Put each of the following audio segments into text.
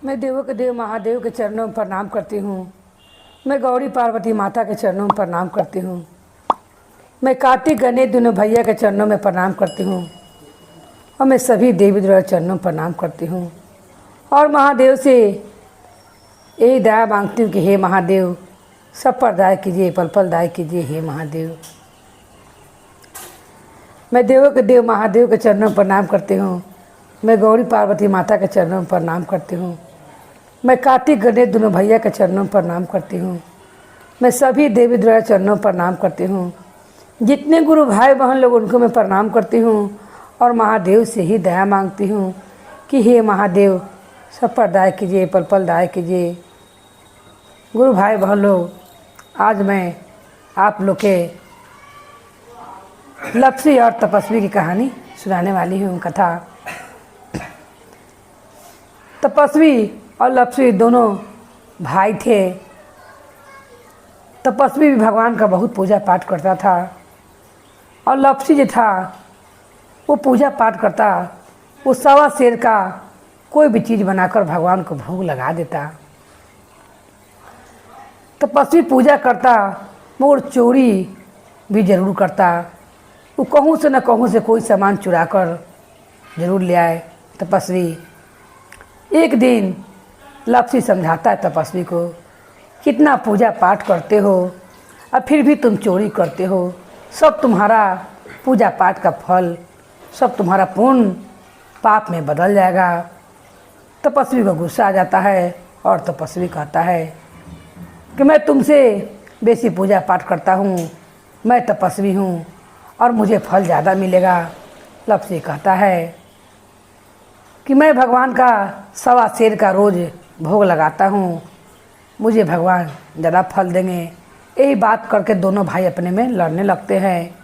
मैं देवों के देव महादेव के चरणों में प्रणाम करती हूँ। मैं गौरी पार्वती माता के चरणों में प्रणाम करती हूँ। मैं कार्तिक गणेश दोनों भैया के चरणों में प्रणाम करती हूँ और मैं सभी देवी देवता चरणों में प्रणाम करती हूँ और महादेव से यही दया मांगती हूँ कि हे महादेव सब पर दया कीजिए, पल पल दया कीजिए हे महादेव। मैं देवों के देव महादेव के चरणों में प्रणाम करती हूँ। मैं गौरी पार्वती माता के चरणों में प्रणाम करती हूँ। मैं कार्तिक गणेश दोनों भैया के चरणों में प्रणाम करती हूँ। मैं सभी देवी देवता चरणों में प्रणाम करती हूँ। जितने गुरु भाई बहन लोग उनको मैं प्रणाम करती हूँ और महादेव से ही दया मांगती हूँ कि हे महादेव सब पर दया कीजिए, पल पल दया कीजिए। गुरु भाई बहन लोग, आज मैं आप लोग के लप्सी और तपस्वी की कहानी सुनाने वाली हूँ। कथा तपस्वी और लप्सी दोनों भाई थे। तपस्वी भी भगवान का बहुत पूजा पाठ करता था और लप्सी जो था वो पूजा पाठ करता, वो सवा शेर का कोई भी चीज़ बनाकर भगवान को भोग लगा देता। तपस्वी पूजा करता मगर चोरी भी ज़रूर करता। वो कहूँ से न कहूँ से कोई सामान चुरा कर ज़रूर ले आए। तपस्वी एक दिन लप्सी समझाता है तपस्वी को, कितना पूजा पाठ करते हो और फिर भी तुम चोरी करते हो। सब तुम्हारा पूजा पाठ का फल, सब तुम्हारा पुण्य पाप में बदल जाएगा। तपस्वी को गुस्सा आ जाता है और तपस्वी कहता है कि मैं तुमसे बेसी पूजा पाठ करता हूँ, मैं तपस्वी हूँ और मुझे फल ज़्यादा मिलेगा। लप्सी कहता है कि मैं भगवान का सवा शेर का रोज़ भोग लगाता हूँ, मुझे भगवान ज़्यादा फल देंगे। यही बात करके दोनों भाई अपने में लड़ने लगते हैं।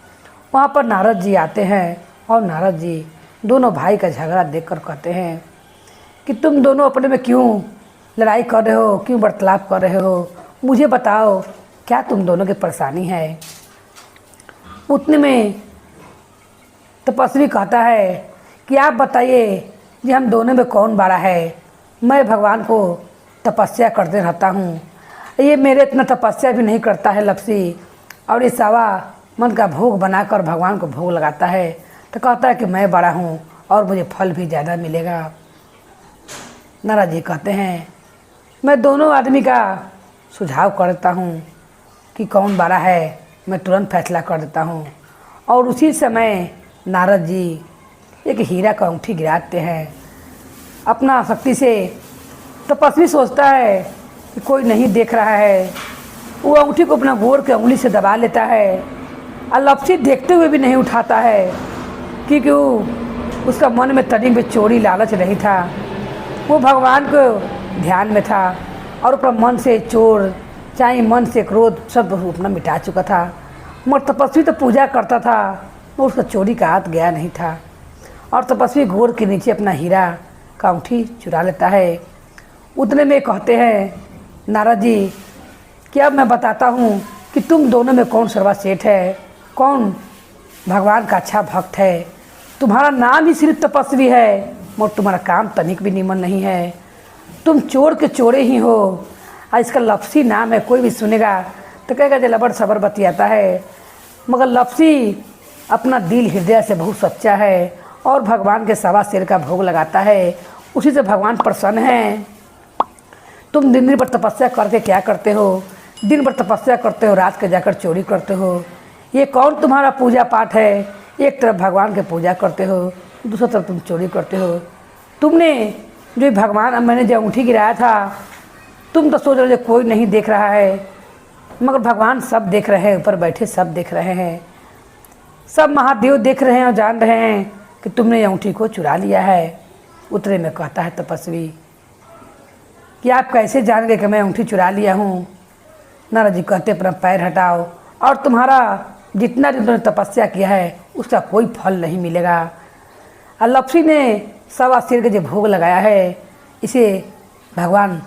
वहाँ पर नारद जी आते हैं और नारद जी दोनों भाई का झगड़ा देखकर कहते हैं कि तुम दोनों अपने में क्यों लड़ाई कर रहे हो, क्यों वार्तालाप कर रहे हो, मुझे बताओ क्या तुम दोनों की परेशानी है। उतने में तपस्वी कहता है कि आप बताइए कि हम दोनों में कौन बड़ा है। मैं भगवान को तपस्या करते रहता हूँ, ये मेरे इतना तपस्या भी नहीं करता है लप्सी, और ये सवा मन का भोग बनाकर भगवान को भोग लगाता है। तो कहता है कि मैं बड़ा हूँ और मुझे फल भी ज़्यादा मिलेगा। नारद जी कहते हैं मैं दोनों आदमी का सुझाव करता हूँ कि कौन बड़ा है, मैं तुरंत फैसला कर देता हूँ। और उसी समय नारद जी एक हीरा का अंगूठी गिराते हैं अपना शक्ति से। तपस्वी सोचता है कि कोई नहीं देख रहा है, वो अंगूठी को अपना गोर के उंगली से दबा लेता है और लप्सी देखते हुए भी नहीं उठाता है, क्योंकि उसका मन में तनिक भी चोरी लालच नहीं था। वो भगवान को ध्यान में था और अपना मन से चोर चाहे मन से क्रोध सब अपना मिटा चुका था। मगर तपस्वी तो पूजा करता था, वो उसका चोरी का हाथ गया नहीं था। और तपस्वी गोर के नीचे अपना हीरा का अंगूठी चुरा लेता है। उतने में कहते हैं नारद जी कि अब मैं बताता हूँ कि तुम दोनों में कौन सर्वश्रेष्ठ है, कौन भगवान का अच्छा भक्त है। तुम्हारा नाम ही सिर्फ तपस्वी है मगर तुम्हारा काम तनिक भी निमन नहीं है। तुम चोर के चोरे ही हो। और इसका लप्सी नाम है, कोई भी सुनेगा तो कहेगा जो लबड़ सबर बतियाता है, मगर लप्सी अपना दिल हृदय से बहुत सच्चा है और भगवान के सवा शेर का भोग लगाता है, उसी से भगवान प्रसन्न हैं। तुम दिन दिन पर तपस्या करके क्या करते हो, दिन भर तपस्या करते हो, रात के जाकर चोरी करते हो। ये कौन तुम्हारा पूजा पाठ है? एक तरफ भगवान के पूजा करते हो, दूसरी तरफ तुम चोरी करते हो। तुमने जो भगवान, मैंने जो अंगूठी गिराया था, तुम तो सोच रहे हो कोई नहीं देख रहा है, मगर भगवान सब देख रहे हैं, ऊपर बैठे सब देख रहे हैं। सब महादेव देख रहे हैं और जान रहे हैं कि तुमने अंगूठी को चुरा लिया है। उतरे में कहता है तपस्वी कि आप कैसे जान गए कि मैं अंगूठी चुरा लिया हूँ। नारद जी कहते अपना पैर हटाओ और तुम्हारा जितना भी तुमने तपस्या किया है उसका कोई फल नहीं मिलेगा। और लप्सी ने सवा शेर के जो भोग लगाया है, इसे भगवान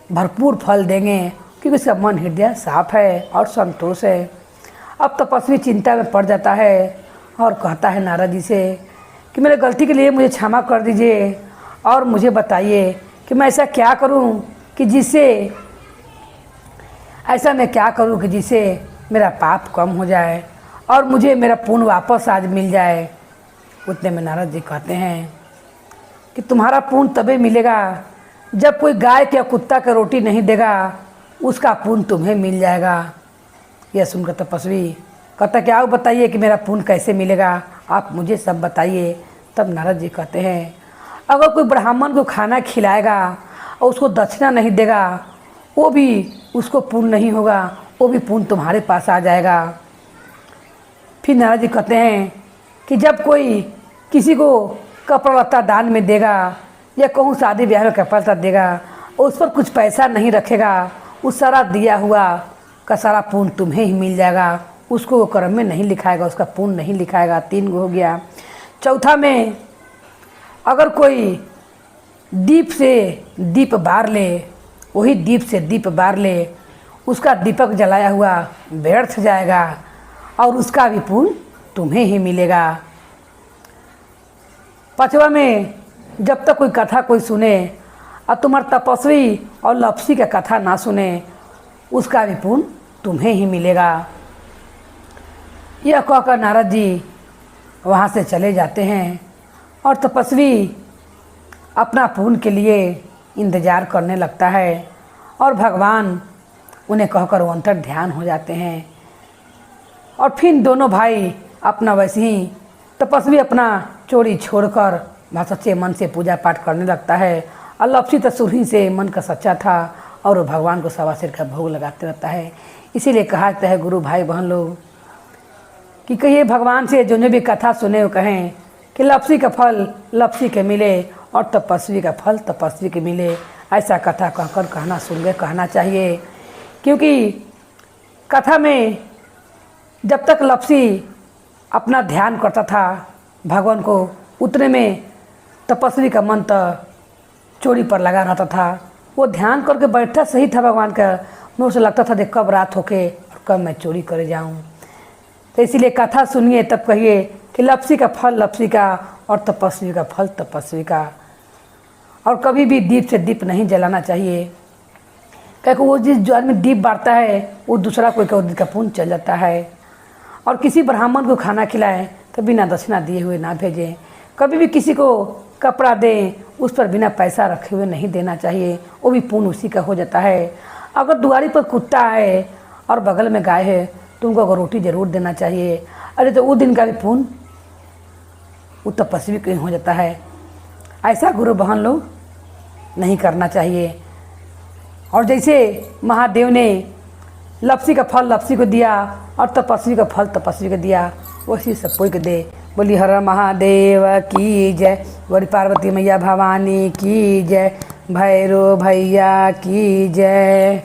भरपूर फल देंगे क्योंकि उसका मन हृदय साफ है और संतोष है। अब तपस्वी चिंता में पड़ जाता है और कहता है नारद जी से कि मेरे गलती के लिए मुझे क्षमा कर दीजिए और मुझे बताइए कि मैं ऐसा क्या करूं कि जिससे ऐसा मैं क्या करूं कि जिससे मेरा पाप कम हो जाए और मुझे मेरा पुण्य वापस आज मिल जाए। उतने में नारद जी कहते हैं कि तुम्हारा पुण्य तभी मिलेगा जब कोई गाय या कुत्ता का रोटी नहीं देगा, उसका पुण्य तुम्हें मिल जाएगा। यह सुनकर तपस्वी कहता क्या बताइए कि मेरा पुण्य कैसे मिलेगा, आप मुझे सब बताइए। तब नारद जी कहते हैं अगर कोई ब्राह्मण को खाना खिलाएगा और उसको दक्षिणा नहीं देगा, वो भी उसको पुण्य नहीं होगा, वो भी पुण्य तुम्हारे पास आ जाएगा। फिर नारद जी कहते हैं कि जब कोई किसी को कपड़ा लत्ता दान में देगा या कहूँ शादी ब्याह में कपड़ा लत्ता देगा और उस पर कुछ पैसा नहीं रखेगा, उस सारा दिया हुआ का सारा पुण्य तुम्हें ही मिल जाएगा, उसको वो कर्म में नहीं लिखाएगा, उसका पुण्य नहीं लिखाएगा। 3 हो गया। चौथा में अगर कोई दीप से दीप बार ले, वही दीप से दीप बार ले, उसका दीपक जलाया हुआ व्यर्थ जाएगा और उसका भी पुण्य तुम्हें ही मिलेगा। 5वां में जब तक कोई कथा कोई सुने और तुम्हारा तपस्वी और लप्सी का कथा ना सुने, उसका भी पुण्य तुम्हें ही मिलेगा। यह कहकर नारद जी वहाँ से चले जाते हैं और तपस्वी अपना पुण्य के लिए इंतज़ार करने लगता है और भगवान उन्हें कहकर वो अंतर ध्यान हो जाते हैं। और फिर दोनों भाई अपना वैसे ही तपस्वी अपना चोरी छोड़कर वहाँ सच्चे मन से पूजा पाठ करने लगता है और लप्सी तो शुरू ही से मन का सच्चा था और वो भगवान को सवा सिर का भोग लगाते रहता है। इसीलिए कहा जाता है गुरु भाई बहन लोग कि कहिए भगवान से जो भी कथा सुने वो कहें कि लप्सी का फल लप्सी के मिले और तपस्वी का फल तपस्वी के मिले। ऐसा कथा कहकर कहना सुन के कहना चाहिए, क्योंकि कथा में जब तक लप्सी अपना ध्यान करता था भगवान को, उतने में तपस्वी का मन तो चोरी पर लगा रहता था। वो ध्यान करके बैठा सही था भगवान का, मैं उसे लगता था कि कब रात होके और कब मैं चोरी करे जाऊं। तो इसीलिए कथा सुनिए तब कहिए कि लप्सी का फल लप्सी का और तपस्वी का फल तपस्वी का। और कभी भी दीप से दीप नहीं जलाना चाहिए, क्योंकि वो जो आदमी दीप बांटता है वो दूसरा कोई का पुण्य चल जाता है। और किसी ब्राह्मण को खाना खिलाएं तो बिना दक्षिणा दिए हुए ना भेजें। कभी भी किसी को कपड़ा दें उस पर बिना पैसा रखे हुए नहीं देना चाहिए, वो भी पुण्य उसी का हो जाता है। अगर दुआरी पर कुत्ता है और बगल में गाय है तो उनको अगर रोटी ज़रूर देना चाहिए। अरे तो वो दिन का भी पुण्य वो तपस्वी के हो जाता है। ऐसा गुरु बहन लोग नहीं करना चाहिए। और जैसे महादेव ने लप्सी का फल लप्सी को दिया और तपस्वी का फल तपस्वी को दिया, वैसे सब कोई को दे। बोली हर महादेव की जय, बोली पार्वती मैया भवानी की जय, भैरो भैया की जय।